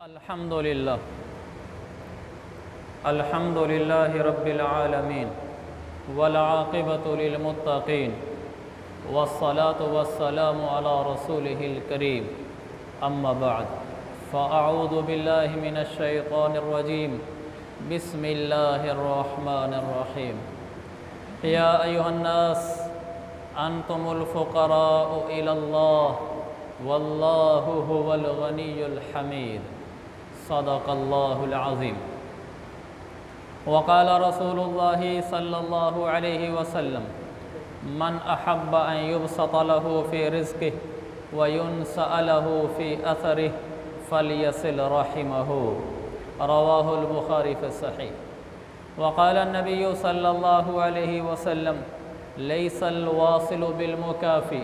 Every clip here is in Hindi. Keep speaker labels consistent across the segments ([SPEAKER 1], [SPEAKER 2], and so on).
[SPEAKER 1] अल्हम्दुलिल्लाह अल्हम्दुलिल्लाहि रब्बिल आलमीन वल आक़िबतु लिल मुत्तक़ीन वस्सलातु वस्सलामु अला रसूलिहिल करीम अम्मा बअद फ़अऊज़ु बिल्लाहि मिनश शैतानिर रजीम बिस्मिल्लाहिर रहमानिर रहीम या अय्युहन नास अंतुमुल फ़ुक़राउ इलल्लाह वल्लाहु हुवल गनियुल हमीद सदक़ल्लाहुल अज़ीम वक़ाल रसूलुल्लाहि सल्लल्लाहु अलैहि वसल्लम मन अहब्ब अन युबसत लहु फ़ी रिज़्क़िहि व युनसअ लहु फ़ी अथरिहि फ़लयसिल रहिमहु रवाहुल बुख़ारी फ़ी सहीह वक़ाल नबिय्यु सल्लल्लाहु अलैहि वसल्लम लैसल वासिलु बिल मुकाफ़ी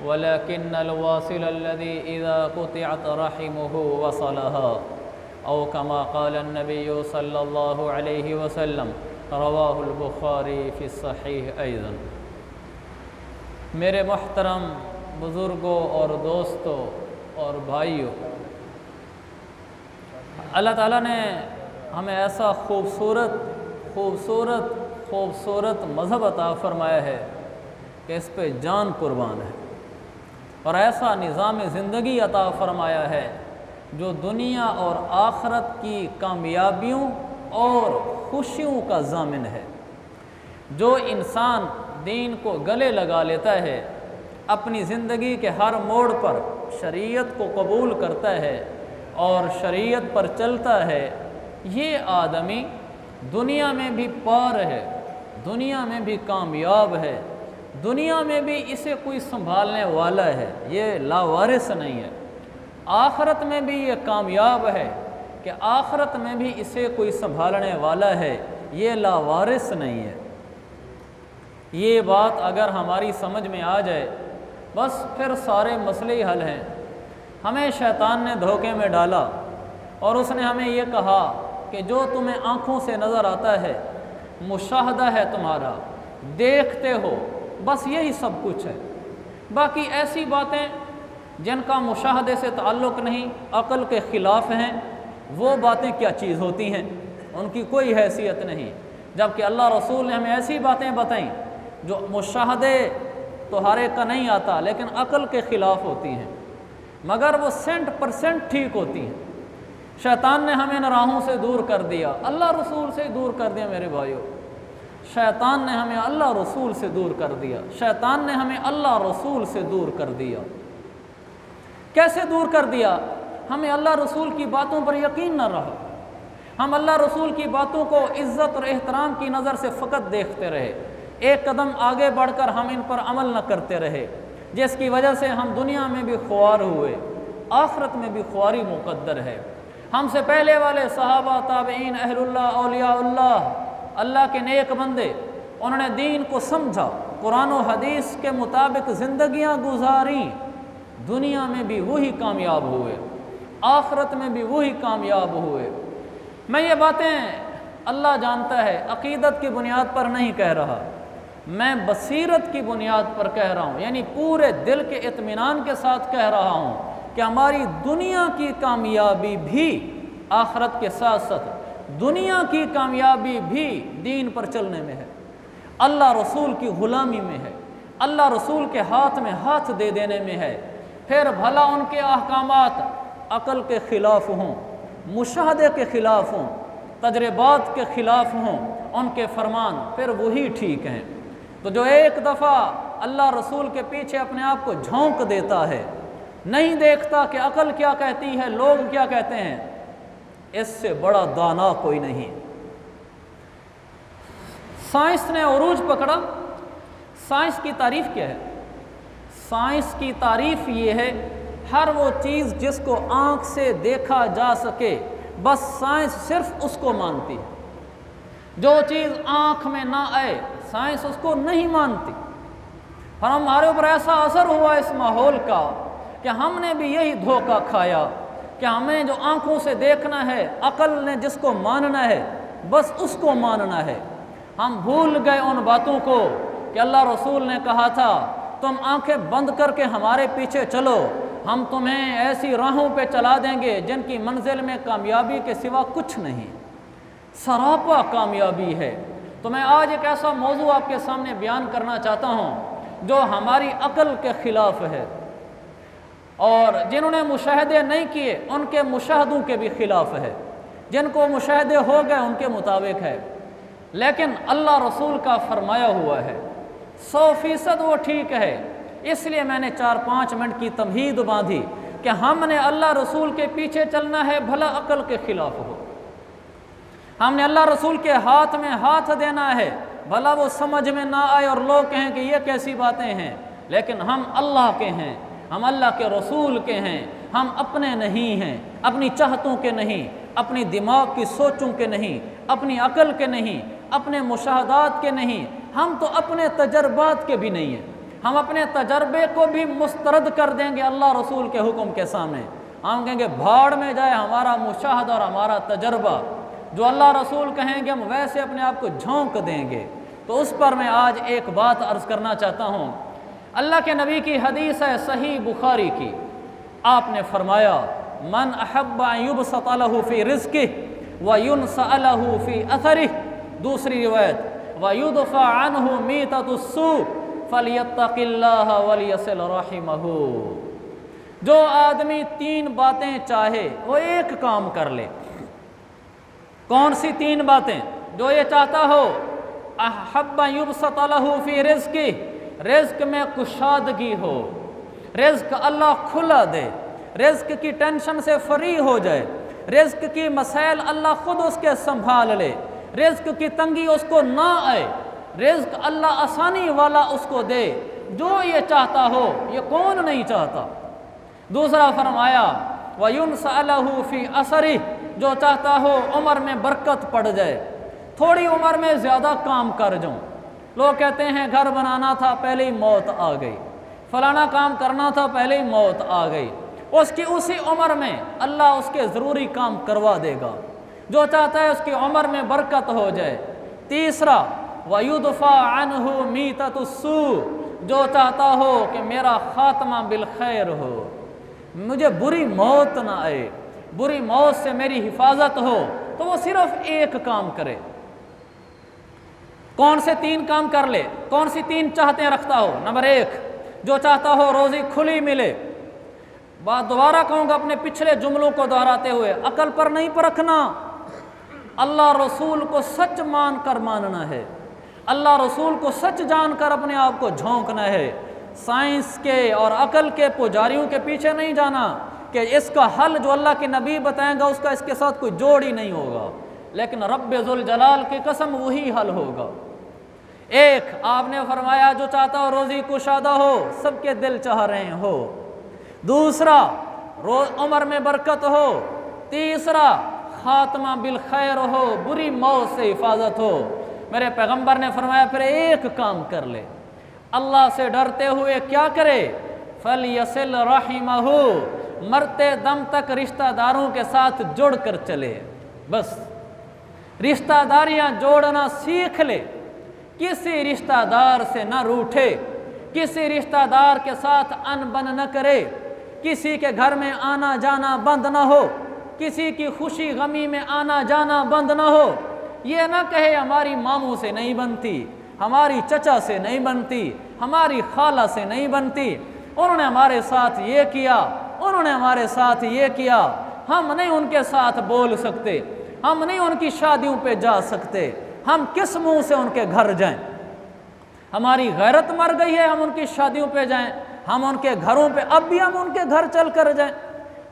[SPEAKER 1] वलकिन्नल वासिल अल्लज़ी इज़ा क़ुतिअत रहिमुहु वसलहा औ कमा क़ाल नबिय्यु सल्लल्लाहु अलैहि वसल्लम रवाहुल बुख़ारी फ़ी सहीह अयज़न। मेरे मोहतरम बुज़ुर्गों और दोस्तों और भाइयों, अल्लाह ताला ने हमें ऐसा खूबसूरत मज़हब अता फ़रमाया है कि इस पे जान कुर्बान है, और ऐसा निज़ाम ज़िंदगी अता फ़रमाया है जो दुनिया और आखरत की कामयाबियों और खुशियों का ज़ामिन है। जो इंसान दीन को गले लगा लेता है, अपनी ज़िंदगी के हर मोड़ पर शरीयत को कबूल करता है और शरीयत पर चलता है, ये आदमी दुनिया में भी पार है, दुनिया में भी कामयाब है, दुनिया में भी इसे कोई संभालने वाला है, ये लावारिस नहीं है। आखरत में भी ये कामयाब है कि आखरत में भी इसे कोई संभालने वाला है, ये लावारिस नहीं है। ये बात अगर हमारी समझ में आ जाए, बस फिर सारे मसले ही हल हैं। हमें शैतान ने धोखे में डाला और उसने हमें ये कहा कि जो तुम्हें आँखों से नज़र आता है, मुशाहदा है तुम्हारा, देखते हो, बस यही सब कुछ है। बाकी ऐसी बातें जिनका मुशाहदे से ताल्लुक़ नहीं, अक़ल के ख़िलाफ़ हैं, वो बातें क्या चीज़ होती हैं, उनकी कोई हैसियत नहीं। जबकि अल्लाह रसूल ने हमें ऐसी बातें बताईं जो मुशाहदे तो हर एक का नहीं आता, लेकिन अक़ल के ख़िलाफ़ होती हैं, मगर वो 100% ठीक होती हैं। शैतान ने हमें इन राहों से दूर कर दिया, अल्लाह रसूल से दूर कर दिया। मेरे भाइयों, शैतान ने हमें अल्लाह रसूल से दूर कर दिया, शैतान ने हमें अल्लाह रसूल से दूर कर दिया। कैसे दूर कर दिया? हमें अल्लाह रसूल की बातों पर यकीन न रहा, हम अल्लाह रसूल की बातों को इज़्ज़त और एहतराम की नज़र से फ़कत देखते रहे, एक कदम आगे बढ़कर हम इन पर अमल न करते रहे, जिसकी वजह से हम दुनिया में भी ख्वार हुए, आखिरत में भी ख्वारी मुक़द्दर है। हमसे पहले वाले सहाबा, ताबईन, अहलुल्लाह, औलियाउल्लाह, अल्लाह के नेक बंदे, उन्होंने दीन को समझा, कुरान और हदीस के मुताबिक ज़िंदगियाँ गुजारी, दुनिया में भी वही कामयाब हुए, आखिरत में भी वही कामयाब हुए। मैं ये बातें अल्लाह जानता है अक़ीदत की बुनियाद पर नहीं कह रहा, मैं बसीरत की बुनियाद पर कह रहा हूँ, यानी पूरे दिल के इत्मीनान के साथ कह रहा हूँ कि हमारी दुनिया की कामयाबी भी आखिरत के साथ साथ दुनिया की कामयाबी भी दीन पर चलने में है, अल्लाह रसूल की ग़ुलामी में है, अल्लाह रसूल के हाथ में हाथ दे देने में है। फिर भला उनके अहकामात अक़ल के ख़िलाफ़ हों, मुशाहदे के ख़िलाफ़ हों, तजर्बात के ख़िलाफ़ हों, उनके फरमान फिर वही ठीक हैं। तो जो एक दफ़ा अल्लाह रसूल के पीछे अपने आप को झोंक देता है, नहीं देखता कि अक़ल क्या कहती है, लोग क्या कहते हैं, इससे बड़ा दाना कोई नहीं। साइंस ने उरूज पकड़ा। साइंस की तारीफ़ क्या है? साइंस की तारीफ़ ये है, हर वो चीज़ जिसको आँख से देखा जा सके, बस साइंस सिर्फ उसको मानती है। जो चीज़ आँख में ना आए, साइंस उसको नहीं मानती। और हमारे ऊपर ऐसा असर हुआ इस माहौल का कि हमने भी यही धोखा खाया कि हमें जो आँखों से देखना है, अक़ल ने जिसको मानना है, बस उसको मानना है। हम भूल गए उन बातों को कि अल्लाह रसूल ने कहा था, तुम आंखें बंद करके हमारे पीछे चलो, हम तुम्हें ऐसी राहों पे चला देंगे जिनकी मंजिल में कामयाबी के सिवा कुछ नहीं, सरापा कामयाबी है। तो मैं आज एक ऐसा मौजू आपके सामने बयान करना चाहता हूँ जो हमारी अक्ल के ख़िलाफ़ है, और जिन्होंने मुशाहदे नहीं किए उनके मुशाहदों के भी ख़िलाफ़ है, जिनको मुशाहदे हो गए उनके मुताबिक है। लेकिन अल्लाह रसूल का फरमाया हुआ है 100% वो ठीक है। इसलिए मैंने 4-5 मिनट की तमहीद बांधी कि हमने अल्लाह रसूल के पीछे चलना है, भला अक्ल के ख़िलाफ़ हो। हमने अल्लाह रसूल के हाथ में हाथ देना है, भला वो समझ में ना आए और लोग कहें कि ये कैसी बातें हैं। लेकिन हम अल्लाह के हैं, हम अल्लाह के रसूल के हैं, हम अपने नहीं हैं, अपनी चाहतों के नहीं, अपनी दिमाग की सोचों के नहीं, अपनी अकल के नहीं, अपने मुशाहदात के नहीं, हम तो अपने तजर्बात के भी नहीं हैं। हम अपने तजर्बे को भी मुस्तरद कर देंगे अल्लाह रसूल के हुक्म के सामने। हम कहेंगे भाड़ में जाए हमारा मुशाहदा और हमारा तजर्बा, जो अल्लाह रसूल कहेंगे हम वैसे अपने आप को झोंक देंगे। तो उस पर मैं आज एक बात अर्ज़ करना चाहता हूँ। अल्लाह के नबी की हदीस है सही बुखारी की, आपने फरमाया मन अहब्बा युबसत लहू फी रिज़्क़िही व युनसअ फी अथरिही। दूसरी रिवायत व युदफ़ा अन्हु मीततुस्सू फलियत्तक़िल्लाह वलियसिल रहिमहू। जो आदमी 3 बातें चाहे वो एक काम कर ले। कौन सी 3 बातें? जो ये चाहता हो अहब्बा युबसत लहू फी रिज़्क़िही, रिज़्क़ में कुशादगी हो, रिज़्क़ अल्लाह खुला दे, रिज़्क़ की टेंशन से फ्री हो जाए, रिज़्क़ की मसाइल अल्लाह खुद उसके संभाल ले, रिज़्क़ की तंगी उसको ना आए, रिज़्क़ अल्लाह आसानी वाला उसको दे। जो ये चाहता हो, ये कौन नहीं चाहता। दूसरा फरमाया वयुनसअ फी असरिही, जो चाहता हो उम्र में बरकत पड़ जाए, थोड़ी उम्र में ज़्यादा काम कर जाऊँ। लोग कहते हैं घर बनाना था पहले ही मौत आ गई, फलाना काम करना था पहले ही मौत आ गई। उसकी उसी उम्र में अल्लाह उसके ज़रूरी काम करवा देगा। जो चाहता है उसकी उम्र में बरकत हो जाए। तीसरा वयुदफ़ा अन्हु मीततुस्सू, जो चाहता हो कि मेरा ख़ात्मा बिल खैर हो, मुझे बुरी मौत ना आए, बुरी मौत से मेरी हिफाजत हो, तो वो सिर्फ एक काम करे। कौन से 3 काम कर ले? कौन सी 3 चाहतें रखता हो? नंबर 1, जो चाहता हो रोज़ी खुली मिले। बात दोबारा कहूँगा अपने पिछले जुमलों को दोहराते हुए, अकल पर नहीं परखना, अल्लाह रसूल को सच मान कर मानना है, अल्लाह रसूल को सच जानकर अपने आप को झोंकना है। साइंस के और अकल के पुजारियों के पीछे नहीं जाना कि इसका हल जो अल्लाह के नबी बताएंगा उसका इसके साथ कोई जोड़ ही नहीं होगा, लेकिन रब्बे ज़ुल जलाल की कसम वही हल होगा। एक आपने फरमाया जो चाहता हो रोज़ी कुशादा हो, सबके दिल चाह रहे हो। दूसरा उम्र में बरकत हो। तीसरा खात्मा बिल खैर हो, बुरी मौत से हिफाजत हो। मेरे पैगंबर ने फरमाया फिर एक काम कर ले, अल्लाह से डरते हुए क्या करे? फलियसिल रहिमहू, मरते दम तक रिश्तेदारों के साथ जुड़ कर चले। बस रिश्तेदारियाँ जोड़ना सीख ले, किसी रिश्तेदार से न रूठे, किसी रिश्तेदार के साथ अनबन न करे, किसी के घर में आना जाना बंद ना हो, किसी की खुशी गमी में आना जाना बंद ना हो। ये ना कहे हमारी मामू से नहीं बनती, हमारी चचा से नहीं बनती, हमारी खाला से नहीं बनती, उन्होंने हमारे साथ ये किया, उन्होंने हमारे साथ ये किया, हम नहीं उनके साथ बोल सकते, हम नहीं उनकी शादियों पे जा सकते, हम किस मुंह से उनके घर जाएं? हमारी गैरत मर गई है हम उनकी शादियों पे जाएं, हम उनके घरों पे, अब भी हम उनके घर चल कर जाएं,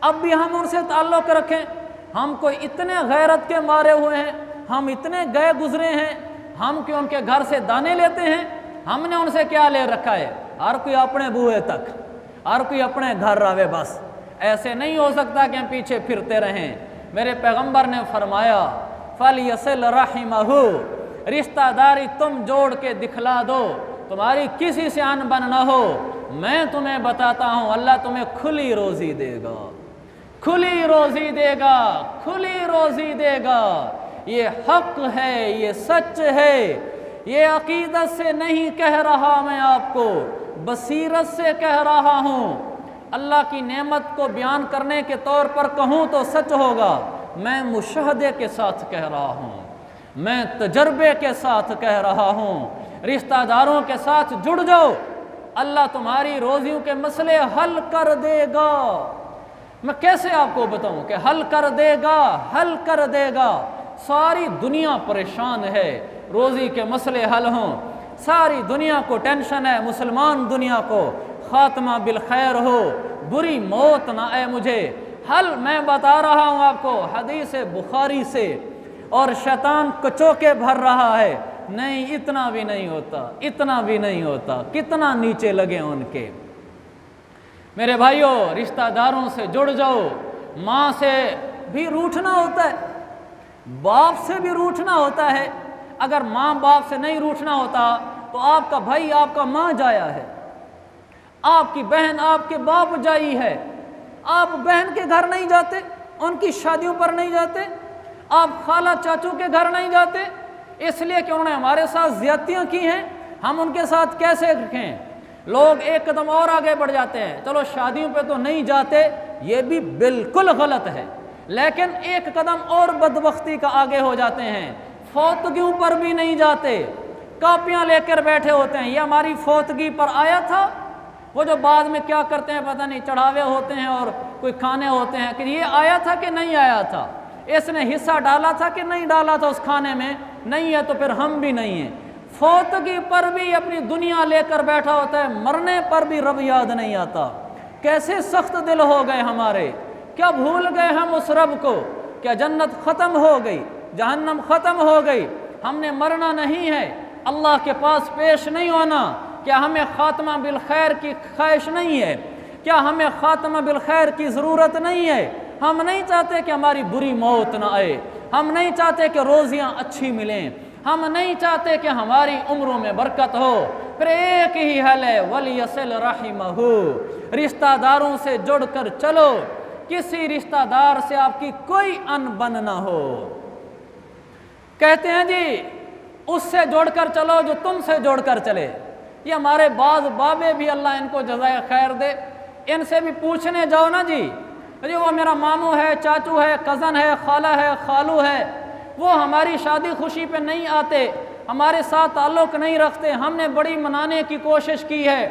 [SPEAKER 1] अब भी हम उनसे ताल्लुक़ रखें? हम कोई इतने गैरत के मारे हुए हैं, हम इतने गए गुजरे हैं, हम क्यों उनके घर से दाने लेते हैं? हमने उनसे क्या ले रखा है? हर कोई अपने बूहे तक, हर कोई अपने घर रहे। बस ऐसे नहीं हो सकता कि हम पीछे फिरते रहें। मेरे पैगंबर ने फरमाया फलियसिल रहिमहू, रिश्तेदारी तुम जोड़ के दिखला दो, तुम्हारी किसी से अनबन ना हो। मैं तुम्हें बताता हूँ अल्लाह तुम्हें खुली रोज़ी देगा, खुली रोज़ी देगा, खुली रोज़ी देगा। ये हक है, ये सच है, ये अकीदत से नहीं कह रहा मैं आपको, बसीरत से कह रहा हूँ। अल्लाह की नेमत को बयान करने के तौर पर कहूँ तो सच होगा। मैं मुशाहदे के साथ कह रहा हूँ, मैं तजर्बे के साथ कह रहा हूँ। रिश्तेदारों के साथ जुड़ जाओ, अल्लाह तुम्हारी रोज़ियों के मसले हल कर देगा। मैं कैसे आपको बताऊं कि हल कर देगा, हल कर देगा। सारी दुनिया परेशान है, रोज़ी के मसले हल हों। सारी दुनिया को टेंशन है, मुसलमान दुनिया को ख़ात्मा बिल खैर हो, बुरी मौत ना आए मुझे। हल मैं बता रहा हूँ आपको हदीस बुखारी से, और शैतान कचोके भर रहा है, नहीं इतना भी नहीं होता, इतना भी नहीं होता। कितना नीचे लगे उनके। मेरे भाइयों, रिश्तेदारों से जुड़ जाओ। माँ से भी रूठना होता है, बाप से भी रूठना होता है। अगर माँ बाप से नहीं रूठना होता तो आपका भाई आपका माँ जाया है, आपकी बहन आपके बाप जाई है। आप बहन के घर नहीं जाते, उनकी शादियों पर नहीं जाते, आप खाला चाचू के घर नहीं जाते, इसलिए कि उन्होंने हमारे साथ ज्यादतियाँ की हैं। हम उनके साथ कैसे रखें? लोग एक कदम और आगे बढ़ जाते हैं, चलो शादियों पे तो नहीं जाते, ये भी बिल्कुल गलत है, लेकिन एक कदम और बदबख्ती का आगे हो जाते हैं, फौतगियों पर भी नहीं जाते। कापियाँ लेकर बैठे होते हैं, ये हमारी फौतगी पर आया था। वो जो बाद में क्या करते हैं पता नहीं, चढ़ावे होते हैं और कोई खाने होते हैं कि ये आया था कि नहीं आया था, इसने हिस्सा डाला था कि नहीं डाला था उस खाने में, नहीं है तो फिर हम भी नहीं हैं। फौतगी पर भी अपनी दुनिया लेकर बैठा होता है, मरने पर भी रब याद नहीं आता। कैसे सख्त दिल हो गए हमारे, क्या भूल गए हम उस रब को? क्या जन्नत ख़त्म हो गई, जहन्नम ख़त्म हो गई? हमने मरना नहीं है, अल्लाह के पास पेश नहीं होना। क्या हमें ख़ात्मा बिल खैर की ख्वाहिश नहीं है? क्या हमें ख़ात्मा बिल खैर की ज़रूरत नहीं है? हम नहीं चाहते कि हमारी बुरी मौत ना आए, हम नहीं चाहते कि रोज़ियाँ अच्छी मिलें, हम नहीं चाहते कि हमारी उम्रों में बरकत हो। फिर एक ही हल है, वलियसिल रहिमहु, रिश्तेदारों से जुड़कर चलो। किसी रिश्तेदार से आपकी कोई अनबन ना हो। कहते हैं जी उससे जोड़कर चलो जो तुमसे जोड़कर चले। ये हमारे बाज़ बाबे भी, अल्लाह इनको जज़ाए खैर दे, इनसे भी पूछने जाओ ना जी, अरे वो मेरा मामू है, चाचू है, कज़न है, खाला है, खालू है, वो हमारी शादी खुशी पे नहीं आते, हमारे साथ ताल्लुक़ नहीं रखते, हमने बड़ी मनाने की कोशिश की है,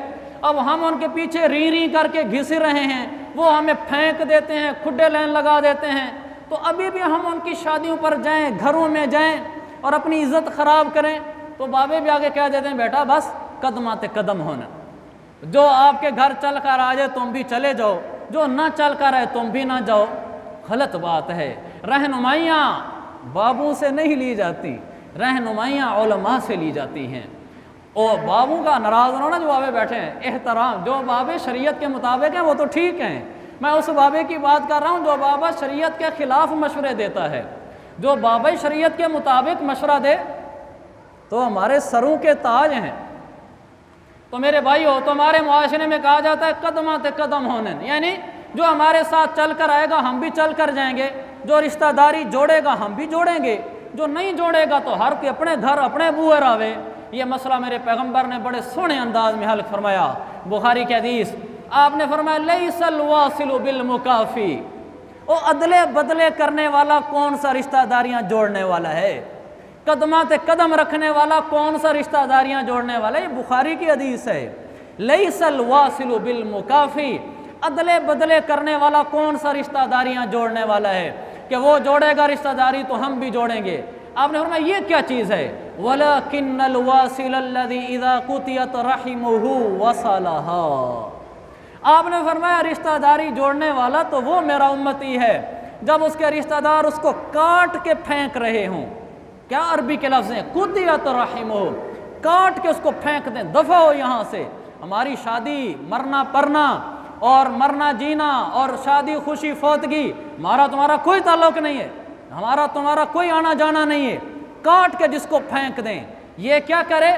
[SPEAKER 1] अब हम उनके पीछे री री करके घिस रहे हैं, वो हमें फेंक देते हैं, खुड्डे लाइन लगा देते हैं। तो अभी भी हम उनकी शादियों पर जाएं, घरों में जाएं और अपनी इज़्ज़त ख़राब करें? तो बाबे भी आगे कह देते हैं बेटा बस कदमाते कदम होना, जो आपके घर चल कर आ जाए तुम भी चले जाओ, जो ना चल कर आए तुम भी ना जाओ। गलत बात है। रहनुमाइयाँ बाबू से नहीं ली जाती, रहनुमाइयाँ उलमा से ली जाती हैं। और बाबू का नाराज़ होना, जो बाबे बैठे हैं, एहतराम, जो बाबे शरीयत के मुताबिक हैं वो तो ठीक हैं। मैं उस बाबे की बात कर रहा हूँ जो बाबा शरीयत के ख़िलाफ़ मशवरे देता है। जो बाबा शरीयत के मुताबिक मशवरा दे तो हमारे सरों के ताज हैं। तो मेरे भाई हो, तो हमारे मुआशरे में कहा जाता है कदमाते कदम होने, यानी जो हमारे साथ चल कर आएगा हम भी चल कर जाएंगे, जो रिश्तेदारी जोड़ेगा हम भी जोड़ेंगे, जो नहीं जोड़ेगा तो हर कोई अपने घर अपने बूहे रावे। ये मसला मेरे पैगंबर ने बड़े सोहने अंदाज में हल फरमाया। बुखारी के हदीस, आपने फरमाया लैसल वासिलु बिल मुकाफी, वो अदले बदले करने वाला कौन सा रिश्तेदारियाँ जोड़ने वाला है? कदमाते कदम रखने वाला कौन सा रिश्तेदारियाँ जोड़ने वाला है? ये बुखारी की हदीस है। लैसल वासिलु बिल मुकाफी, अदले बदले करने वाला कौन सा रिश्तेदारियाँ जोड़ने वाला है कि वो जोड़ेगा रिश्तेदारी तो हम भी जोड़ेंगे। आपने फरमाया ये क्या चीज़ है? वलाकिन्नल वासिल अल्लज़ी इज़ा कुतियत रहिमुहु वसलहा। आपने फरमाया रिश्तेदारी जोड़ने वाला तो वो मेरा उम्मती है जब उसके रिश्तेदार उसको काट के फेंक रहे हों। क्या अरबी के लफ्ज़ हैं? कुतियत रहिमुहु, काट के उसको फेंक दें, दफ़ा हो यहाँ से। हमारी शादी, मरना परना और मरना जीना और शादी खुशी फौतगी, हमारा तुम्हारा कोई ताल्लुक़ नहीं है, हमारा तुम्हारा कोई आना जाना नहीं है। काट के जिसको फेंक दें, ये क्या करे?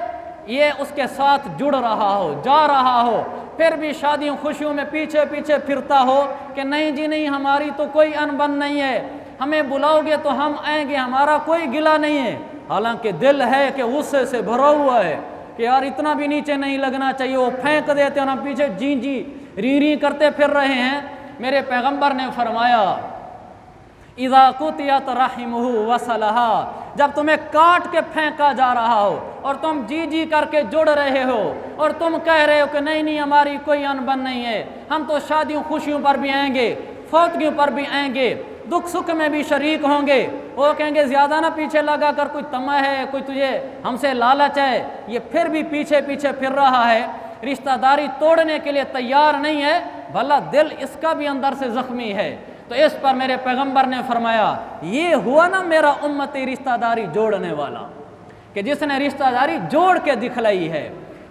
[SPEAKER 1] ये उसके साथ जुड़ रहा हो, जा रहा हो, फिर भी शादियों खुशियों में पीछे पीछे फिरता हो कि नहीं जी नहीं, हमारी तो कोई अनबन नहीं है, हमें बुलाओगे तो हम आएंगे, हमारा कोई गिला नहीं है। हालांकि दिल है कि गुस्से से भरा हुआ है कि यार इतना भी नीचे नहीं लगना चाहिए। वो फेंक देते हैं ना पीछे, जी जी री री करते फिर रहे हैं। मेरे पैगंबर ने फरमाया इज़ा कुतियत रहिमुहु वसलहा, जब तुम्हें काट के फेंका जा रहा हो और तुम जी जी करके जुड़ रहे हो और तुम कह रहे हो कि नहीं नहीं हमारी कोई अनबन नहीं है, हम तो शादियों खुशियों पर भी आएंगे, फौतगियों पर भी आएंगे, दुख सुख में भी शरीक होंगे, वो कहेंगे ज़्यादा ना पीछे लगा कर, कोई तमा है, कोई तुझे हमसे लालच है, ये फिर भी पीछे पीछे फिर रहा है, रिश्तेदारी तोड़ने के लिए तैयार नहीं है, भला दिल इसका भी अंदर से ज़ख्मी है। तो इस पर मेरे पैगंबर ने फरमाया ये हुआ ना मेरा उम्मती रिश्तेदारी जोड़ने वाला, कि जिसने रिश्तेदारी जोड़ के दिखलाई है।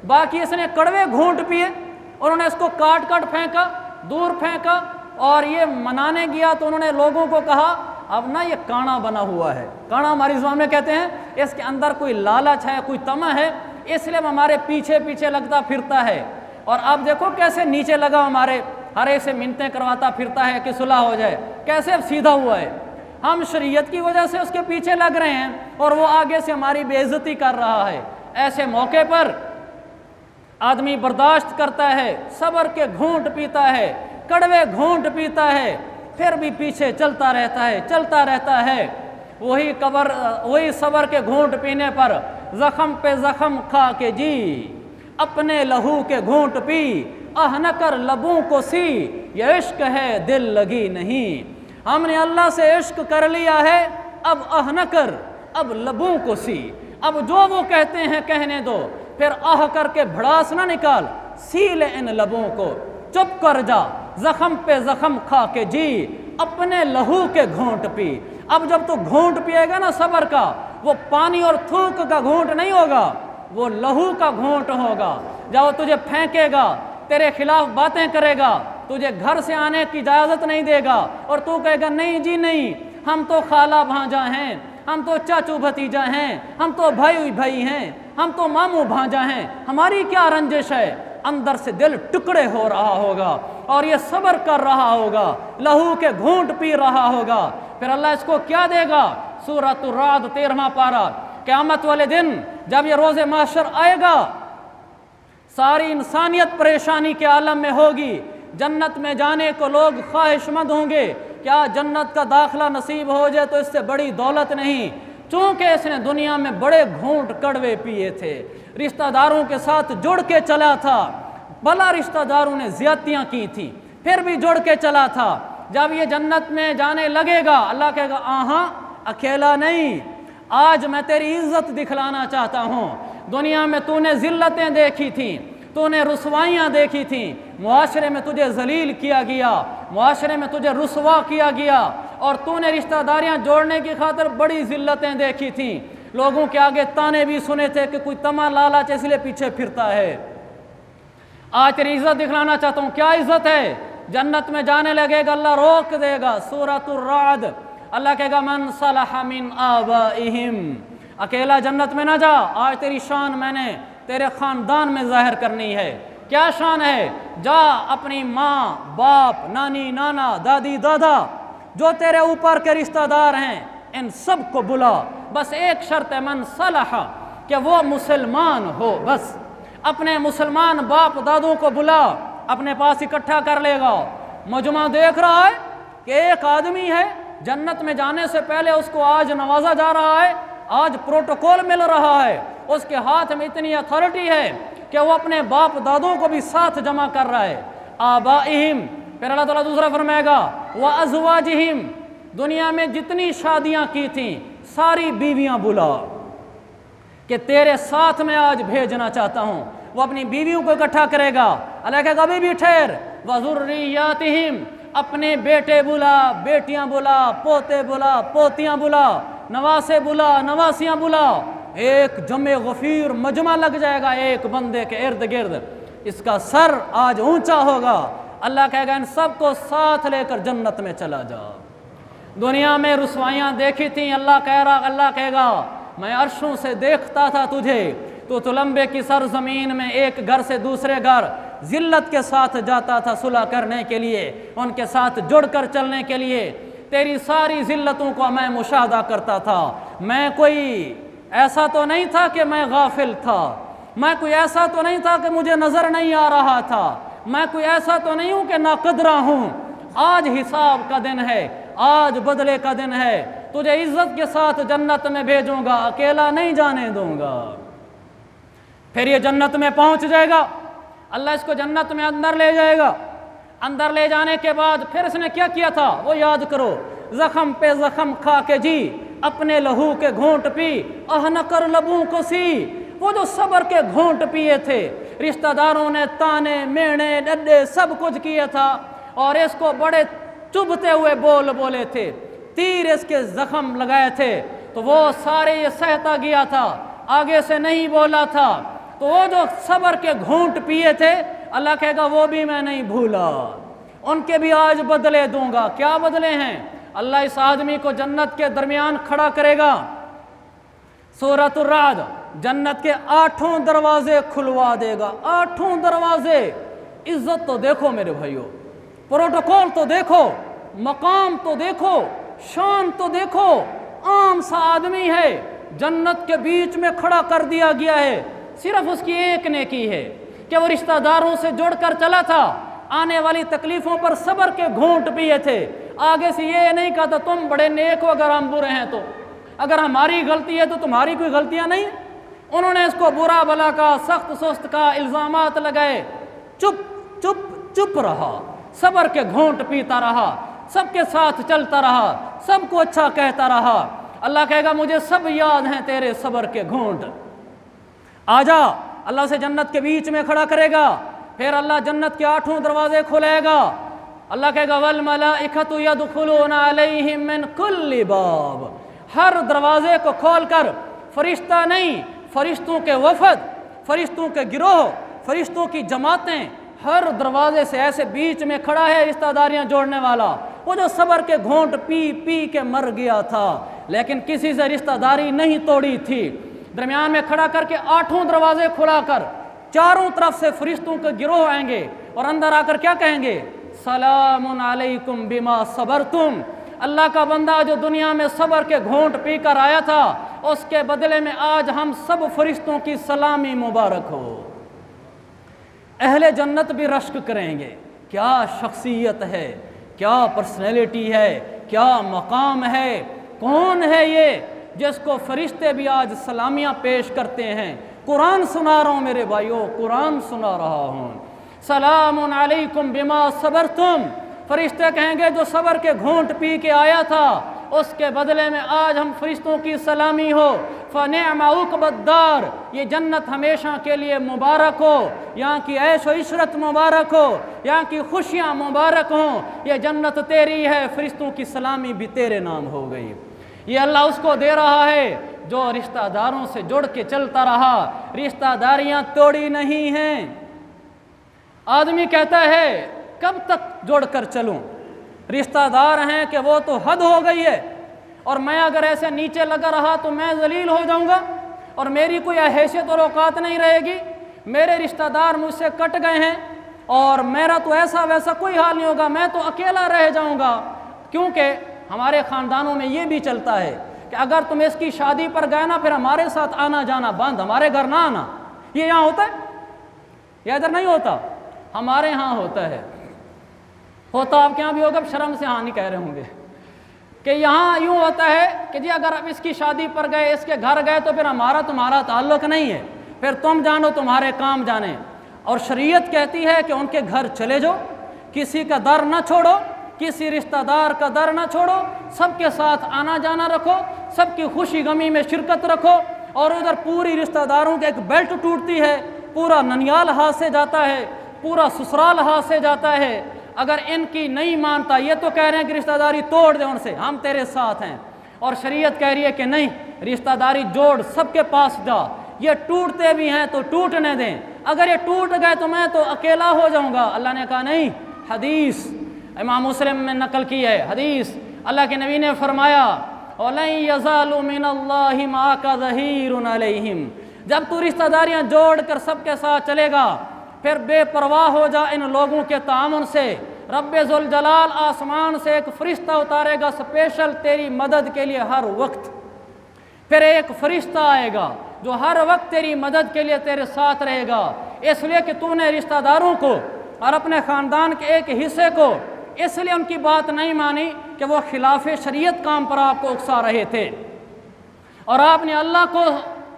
[SPEAKER 1] बाकी इसने कड़वे घूंट पिए और उन्होंने इसको काट काट फेंका, दूर फेंका, और ये मनाने गया तो उन्होंने लोगों को कहा अब ना ये काना बना हुआ है, काना हमारी ज़ुबान में कहते हैं, इसके अंदर कोई लालच है, कोई तमा है, इसलिए हमारे पीछे पीछे लगता फिरता है। और अब देखो कैसे नीचे लगा, हमारे हर एक से मिन्नतें करवाता फिरता है कि सुलह हो जाए, कैसे अब सीधा हुआ है। हम शरीयत की वजह से उसके पीछे लग रहे हैं और वो आगे से हमारी बेइज्जती कर रहा है। ऐसे मौके पर आदमी बर्दाश्त करता है, सब्र के घूंट पीता है, कड़वे घूंट पीता है, फिर भी पीछे चलता रहता है, चलता रहता है। वही सब्र के घूंट पीने पर जख्म पे जख्म खा के जी, अपने लहू के घूंट पी, आह न कर लबों को सी, ये इश्क है दिल लगी नहीं। हमने अल्लाह से इश्क कर लिया है, अब आह न कर, अब लबों को सी, अब जो वो कहते हैं कहने दो, फिर आह करके भड़ास ना निकाल, सी ले इन लबों को, चुप कर जा, जख्म पे जख्म खा के जी, अपने लहू के घूंट पी। अब जब तू घूंट पिएगा ना सब्र का, वो पानी और थूक का घूंट नहीं होगा, वो लहू का घूंट होगा। जब वो तुझे फेंकेगा, तेरे खिलाफ बातें करेगा, तुझे घर से आने की इजाज़त नहीं देगा और तू कहेगा नहीं जी नहीं, हम तो खाला भांजा हैं, हम तो चाचू भतीजा हैं, हम तो भाई भाई हैं, हम तो मामू भांजा हैं, हमारी क्या रंजिश है। अंदर से दिल टुकड़े हो रहा होगा और ये सब्र कर रहा होगा, लहू के घूंट पी रहा होगा। फिर अल्लाह इसको क्या देगा? सूरह राद 13वां पारा, क़यामत वाले दिन जब ये रोज़े महशर आएगा, सारी इंसानियत परेशानी के आलम में होगी। जन्नत में जाने को लोग ख्वाहिशमंद होंगे, क्या जन्नत का दाखिला नसीब हो जाए तो इससे बड़ी दौलत नहीं। चूँकि इसने दुनिया में बड़े घूंट कड़वे पिए थे, रिश्तेदारों के साथ जुड़ के चला था, भला रिश्तेदारों ने ज़्यादतियाँ की थी, फिर भी जुड़ के चला था। जब ये जन्नत में जाने लगेगा, अल्लाह कहेगा आहा अकेला नहीं, आज मैं तेरी इज्जत दिखलाना चाहता हूँ। दुनिया में तूने ज़िल्लतें देखी थी, तूने रुसवाइयाँ देखी थी, मुआशरे में तुझे जलील किया गया, मुआशरे में तुझे रुसवा किया गया, और तूने रिश्तेदारियाँ जोड़ने की खातिर बड़ी ज़िल्लतें देखी थी। लोगों के आगे ताने भी सुने थे कि कोई तमा लालच इसलिए पीछे फिरता है। आज तेरी इज्जत दिखलाना चाहता हूँ। क्या इज्जत है? जन्नत में जाने लगेगा, अल्लाह रोक देगा। सूरह राद, अल्लाह कहेगा मन सलह मिन आबाइहिम, अकेला जन्नत में ना जा, आज तेरी शान मैंने तेरे ख़ानदान में ज़ाहिर करनी है। क्या शान है? जा अपनी माँ बाप, नानी नाना, दादी दादा, जो तेरे ऊपर के रिश्तेदार हैं, इन सब को बुला। बस एक शर्त है, मन सलह, कि वो मुसलमान हो। बस अपने मुसलमान बाप दादों को बुला, अपने पास इकट्ठा कर लेगा। मजमा देख रहा है कि एक आदमी है, जन्नत में जाने से पहले उसको आज नवाजा जा रहा है, आज प्रोटोकॉल मिल रहा है, उसके हाथ में इतनी अथॉरिटी है कि वो अपने बाप दादों को भी साथ जमा कर रहा है। आबाइहिम, फिर अल्लाह ताला दूसरा फरमाएगा व अज़वाजिहिम, दुनिया में जितनी शादियां की थी सारी बीवियां बुला कि तेरे साथ में आज भेजना चाहता हूं। वो अपनी बीवियों को इकट्ठा करेगा। अल्लाह कहेगा अभी भी ठहर। व ज़ुर्रिय्यातिहिम, अपने बेटे बुला, बेटियां बुला, पोते बुला, पोतियां बुला, नवासे बुला, नवासियां बुला। एक जमे गफीर मजमा लग जाएगा एक बंदे के इर्द गिर्द, इसका सर आज ऊंचा होगा। अल्लाह कहेगा इन सबको साथ लेकर जन्नत में चला जा। दुनिया में रुसवाइयाँ देखी थी, अल्लाह कहेगा मैं अर्शों से देखता था तुझे, तो तुलंबे की सरजमीन में एक घर से दूसरे घर जिल्लत के साथ जाता था सुलह करने के लिए, उनके साथ जुड़कर चलने के लिए। तेरी सारी जिल्लतों को मैं मुशाहदा करता था। मैं कोई ऐसा तो नहीं था कि मैं गाफिल था, मैं कोई ऐसा तो नहीं था कि मुझे नज़र नहीं आ रहा था। मैं कोई ऐसा तो नहीं हूं कि नाकदरा हूं। आज हिसाब का दिन है, आज बदले का दिन है। तुझे इज्जत के साथ जन्नत में भेजूंगा, अकेला नहीं जाने दूंगा। फिर ये जन्नत में पहुंच जाएगा, अल्लाह इसको जन्नत में अंदर ले जाएगा। अंदर ले जाने के बाद फिर इसने क्या किया था वो याद करो। जख्म पे जख्म खा के जी, अपने लहू के घूंट पी, आह न कर लबों को सी। वो जो सब्र के घूंट पिए थे, रिश्तेदारों ने ताने मेणे डड्डे सब कुछ किए था और इसको बड़े चुभते हुए बोल बोले थे, तीर इसके जख्म लगाए थे, तो वो सारे ये सहता गया था, आगे से नहीं बोला था। तो वो जो सब्र के घूंट पिए थे, अल्लाह कहेगा वो भी मैं नहीं भूला, उनके भी आज बदले दूंगा। क्या बदले हैं? अल्लाह इस आदमी को जन्नत के दरमियान खड़ा करेगा। सूरतुर राद, जन्नत के 8 दरवाजे खुलवा देगा। 8 दरवाजे। इज्जत तो देखो मेरे भाइयों, प्रोटोकॉल तो देखो, मकाम तो देखो, शान तो देखो। आम सा आदमी है, जन्नत के बीच में खड़ा कर दिया गया है। सिर्फ उसकी एक नेकी है कि वो रिश्तेदारों से जुड़कर चला था, आने वाली तकलीफों पर सब्र के घूंट पिए थे। आगे से ये नहीं कहा था तुम बड़े नेक हो अगर हम बुरे हैं तो, अगर हमारी गलती है तो तुम्हारी कोई गलतियां नहीं। उन्होंने इसको बुरा भला का, सख्त सुस्त का, इल्जामात लगाए, चुप चुप चुप रहा, सब्र के घूंट पीता रहा, सबके साथ चलता रहा, सबको अच्छा कहता रहा। अल्लाह कहेगा मुझे सब याद हैं तेरे सब्र के घूंट, आजा। अल्लाह से जन्नत के बीच में खड़ा करेगा। फिर अल्लाह जन्नत के 8 दरवाजे खोलेगा। अल्लाह कहेगा वल मलाइकतु यदखुलूना अलैहिम मिन कुल्ली बाब। हर दरवाजे को खोलकर, फरिश्ता नहीं, फरिश्तों के वफद, फरिश्तों के गिरोह, फरिश्तों की जमातें, हर दरवाजे से ऐसे बीच में खड़ा है रिश्तेदारियां जोड़ने वाला। वो जो सब्र के घूंट पी पी के मर गया था, लेकिन किसी से रिश्तेदारी नहीं तोड़ी थी। दरमियान में खड़ा करके 8 दरवाजे खुलाकर चारों तरफ से फरिश्तों के गिरोह आएंगे और अंदर आकर क्या कहेंगे? सलामुन अलैकुम बिमा सबरतुम। अल्लाह का बंदा जो दुनिया में सब्र के घूंट पीकर आया था, उसके बदले में आज हम सब फरिश्तों की सलामी मुबारक हो। अहले जन्नत भी रश्क करेंगे, क्या शख्सियत है, क्या पर्सनैलिटी है, क्या मकाम है, कौन है ये जिसको फरिश्ते भी आज सलामियाँ पेश करते हैं। कुरान सुना रहा हूँ मेरे भाइयों, कुरान सुना रहा हूँ। सलामुन अलैकुम बिमा सबरतुम। फरिश्ते कहेंगे जो सब्र के घूंट पी के आया था, उसके बदले में आज हम फरिश्तों की सलामी हो। फ़निअमा उक़बद्दार, ये जन्नत हमेशा के लिए मुबारक हो, यहाँ की ऐश व इशरत मुबारक हो, यहाँ की खुशियाँ मुबारक हों। ये जन्नत तेरी है, फरिश्तों की सलामी भी तेरे नाम हो गई। ये अल्लाह उसको दे रहा है जो रिश्तेदारों से जुड़ के चलता रहा, रिश्तेदारियाँ तोड़ी नहीं हैं। आदमी कहता है कब तक जोड़कर चलूं, रिश्तेदार हैं कि वो तो हद हो गई है, और मैं अगर ऐसे नीचे लगा रहा तो मैं जलील हो जाऊंगा और मेरी कोई हैसियत और औकात नहीं रहेगी। मेरे रिश्तेदार मुझसे कट गए हैं और मेरा तो ऐसा वैसा कोई हाल नहीं होगा, मैं तो अकेला रह जाऊंगा। क्योंकि हमारे ख़ानदानों में ये भी चलता है कि अगर तुम इसकी शादी पर गए ना, फिर हमारे साथ आना जाना बंद, हमारे घर ना आना। ये यहाँ होता है या इधर नहीं होता? हमारे यहाँ होता है। होता आपके यहाँ भी होगा, शर्म से हाँ नहीं कह रहे होंगे कि यहाँ यूँ होता है कि जी अगर आप इसकी शादी पर गए, इसके घर गए, तो फिर हमारा तुम्हारा ताल्लुक़ नहीं है, फिर तुम जानो तुम्हारे काम जाने। और शरीयत कहती है कि उनके घर चले जाओ, किसी का दर ना छोड़ो, किसी रिश्तेदार का दर ना छोड़ो, सबके साथ आना जाना रखो, सबकी खुशी गमी में शिरकत रखो। और उधर पूरी रिश्तेदारों की एक बेल्ट टूटती है, पूरा ननियाल हाथ से जाता है, पूरा ससुराल हाथ से जाता है। अगर इनकी नहीं मानता, ये तो कह रहे हैं कि रिश्तेदारी तोड़ दे उनसे, हम तेरे साथ हैं, और शरीयत कह रही है कि नहीं, रिश्तेदारी जोड़, सबके पास जा। ये टूटते भी हैं तो टूटने दें, अगर ये टूट गए तो मैं तो अकेला हो जाऊंगा। अल्लाह ने कहा नहीं। हदीस इमाम मुस्लिम में नकल की है हदीस, अल्लाह के नबी ने फरमाया वलन यज़ालु मिनल्लाहि मा का ज़हीरुन अलैहिम। जब तू रिश्तेदारियाँ जोड़ कर सबके साथ चलेगा, फिर बेपरवाह हो जा इन लोगों के तामुन से। रब्बे ज़ुल जलाल आसमान से एक फरिश्ता उतारेगा स्पेशल तेरी मदद के लिए हर वक्त। फिर एक फरिश्ता आएगा जो हर वक्त तेरी मदद के लिए तेरे साथ रहेगा, इसलिए कि तूने रिश्तेदारों को और अपने ख़ानदान के एक हिस्से को इसलिए उनकी बात नहीं मानी कि वो खिलाफ शरीयत काम पर आपको उकसा रहे थे, और आपने अल्लाह को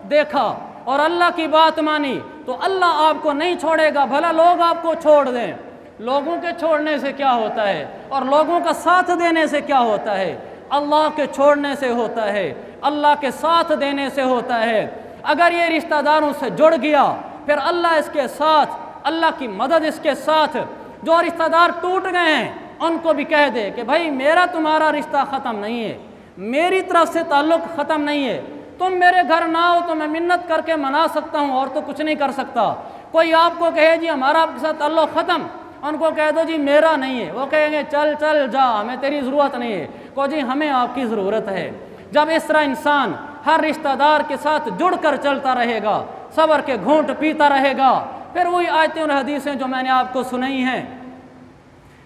[SPEAKER 1] देखा और अल्लाह की बात मानी, तो अल्लाह आपको नहीं छोड़ेगा, भला लोग आपको छोड़ दें। लोगों के छोड़ने से क्या होता है और लोगों का साथ देने से क्या होता है? अल्लाह के छोड़ने से होता है, अल्लाह के साथ देने से होता है। अगर ये रिश्तेदारों से जुड़ गया, फिर अल्लाह इसके साथ, अल्लाह की मदद इसके साथ। जो रिश्तेदार टूट गए हैं उनको भी कह दे कि भाई मेरा तुम्हारा रिश्ता ख़त्म नहीं है, मेरी तरफ से ताल्लुक़ ख़त्म नहीं है, तुम मेरे घर ना आओ तो मैं मिन्नत करके मना सकता हूँ और तो कुछ नहीं कर सकता। कोई आपको कहे जी हमारा आपके साथ ताल्लुक़ ख़त्म, उनको कह दो जी मेरा नहीं है, वो कहेंगे चल चल जा, हमें तेरी ज़रूरत नहीं है। को जी हमें आपकी ज़रूरत है। जब इस तरह इंसान हर रिश्तेदार के साथ जुड़ कर चलता रहेगा, सब्र के घूंट पीता रहेगा, फिर वही आयतें और हदीसें जो मैंने आपको सुनाई हैं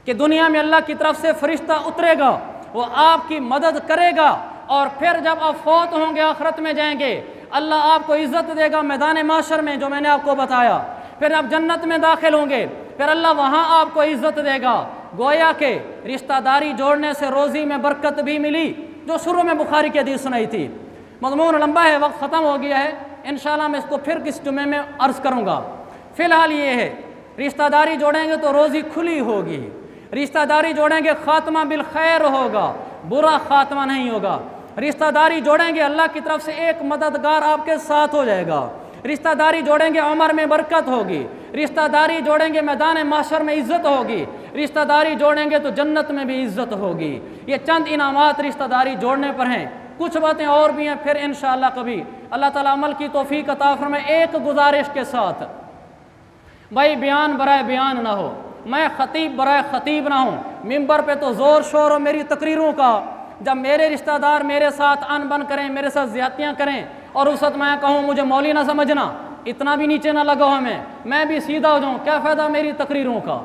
[SPEAKER 1] कि दुनिया में अल्लाह की तरफ से फरिश्ता उतरेगा, वो आपकी मदद करेगा, और फिर जब आप फौत होंगे आखिरत में जाएंगे, अल्लाह आपको इज़्ज़त देगा मैदान माशर में, जो मैंने आपको बताया। फिर आप जन्नत में दाखिल होंगे, फिर अल्लाह वहाँ आपको इज़्ज़त देगा। गोया के रिश्तेदारी जोड़ने से रोज़ी में बरकत भी मिली, जो शुरू में बुखारी की हदीस सुनाई थी। मज़मून लंबा है, वक्त ख़त्म हो गया है, इंशाअल्लाह मैं इसको फिर किस जुमे में अर्ज़ करूँगा। फ़िलहाल ये है, रिश्तेदारी जोड़ेंगे तो रोज़ी खुली होगी, रिश्तेदारी जोड़ेंगे ख़ात्मा बिल खैर होगा, बुरा ख़ात्मा नहीं होगा। रिश्तेदारी जोड़ेंगे अल्लाह की तरफ से एक मददगार आपके साथ हो जाएगा। रिश्तेदारी जोड़ेंगे उम्र में बरकत होगी, रिश्तेदारी जोड़ेंगे मैदान माशर में इज़्ज़त होगी, रिश्तेदारी जोड़ेंगे तो जन्नत में भी इज़्ज़त होगी। ये चंद इनामात रिश्तेदारी जोड़ने पर हैं, कुछ बातें और भी हैं, फिर इंशाअल्लाह कभी अल्लाह ताला अमल की तौफीक अता फरमाए। एक गुजारिश के साथ, भाई बयान बराए बयान ना हो, मैं ख़तीब बराए ख़तीब ना हूँ, मिंबर पे तो ज़ोर शोर हो मेरी तकरीरों का। जब मेरे रिश्तेदार मेरे साथ अनबन करें, मेरे साथ ज़्यादतियाँ करें, और उस वक्त मैं कहूँ मुझे मौली ना समझना, इतना भी नीचे ना लगाओ हमें, मैं भी सीधा हो जाऊँ, क्या फ़ायदा मेरी तकरीरों का।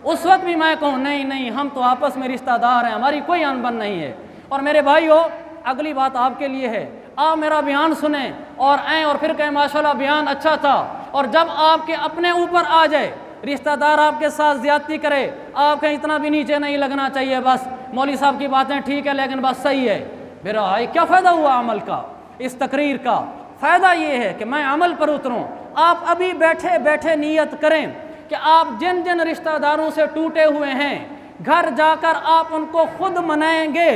[SPEAKER 1] उस वक्त भी मैं कहूँ नहीं नहीं, हम तो आपस में रिश्तेदार हैं, हमारी कोई अनबन नहीं है। और मेरे भाई हो, अगली बात आपके लिए है, आप मेरा बयान सुने और आएँ और फिर कहें माशाल्लाह बयान अच्छा था, और जब आपके अपने ऊपर आ जाए, रिश्तेदार आपके साथ ज़्यादती करे, आप कहें इतना भी नीचे नहीं लगना चाहिए, बस मौली साहब की बातें ठीक है लेकिन बस सही है, मेरा भाई क्या फ़ायदा हुआ अमल का, इस तकरीर का। फ़ायदा ये है कि मैं अमल पर उतरूँ। आप अभी बैठे बैठे नीयत करें कि आप जिन जिन रिश्तेदारों से टूटे हुए हैं, घर जाकर आप उनको खुद मनाएंगे,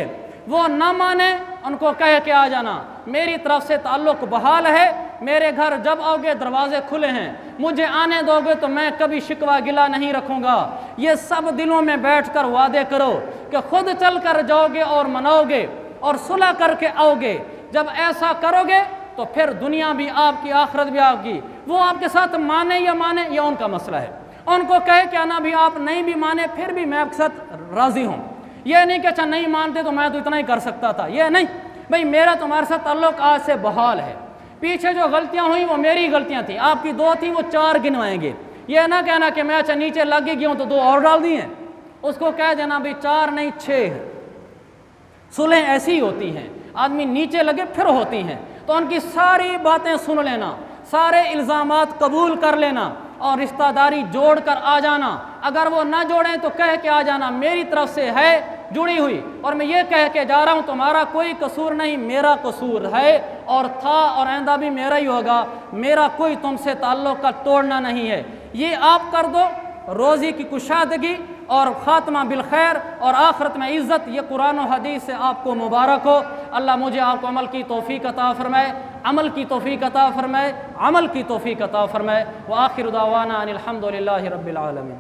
[SPEAKER 1] वो ना माने उनको कह के आ जाना, मेरी तरफ से ताल्लुक़ बहाल है, मेरे घर जब आओगे दरवाजे खुले हैं, मुझे आने दोगे तो मैं कभी शिकवा गिला नहीं रखूँगा। ये सब दिलों में बैठ कर वादे करो कि खुद चल कर जाओगे और मनाओगे और सुलह करके आओगे। जब ऐसा करोगे तो फिर दुनिया भी आपकी, आखिरत भी आपकी। वो आपके साथ माने या माने, यह उनका मसला है। उनको कहे कि आना भी आप नहीं भी माने, फिर भी मैं आपके साथ राज़ी हूँ। यह नहीं कि अच्छा नहीं मानते तो मैं तो इतना ही कर सकता था, यह नहीं भाई, मेरा तुम्हारे साथ ताल्लुक़ आज से बहाल है। पीछे जो गलतियाँ हुई वो मेरी गलतियाँ थी, आपकी 2 थी, वो 4 गिनवाएंगे। यह ना कहना कि मैं अच्छा नीचे लग ही गया हूँ तो 2 और डाल दिए, उसको कह देना भाई 4 नहीं 6 है। सुलह ऐसी ही होती हैं, आदमी नीचे लगे फिर होती हैं, तो उनकी सारी बातें सुन लेना, सारे इल्ज़ामात कबूल कर लेना और रिश्तेदारी जोड़ कर आ जाना। अगर वो ना जोड़ें तो कह के आ जाना, मेरी तरफ से है जुड़ी हुई, और मैं ये कह के जा रहा हूँ तुम्हारा कोई कसूर नहीं, मेरा कसूर है और था और आइंदा भी मेरा ही होगा, मेरा कोई तुमसे ताल्लुक़ का तोड़ना नहीं है। ये आप कर दो, रोज़ी की कुशादगी और ख़ात्मा बिल खैर और आखिरत में इज़्ज़त, ये कुरान और हदीस से आपको मुबारक हो। अल्लाह मुझे आपको अमल की तौफ़ीक़ अता फ़रमाए, अमल की तौफ़ीक़ अता फ़रमाए, अमल की तौफ़ीक़ अता फ़रमाए। व आखिर दावाना अनिल हम्दुलिल्लाहि रब्बिल आलमीन।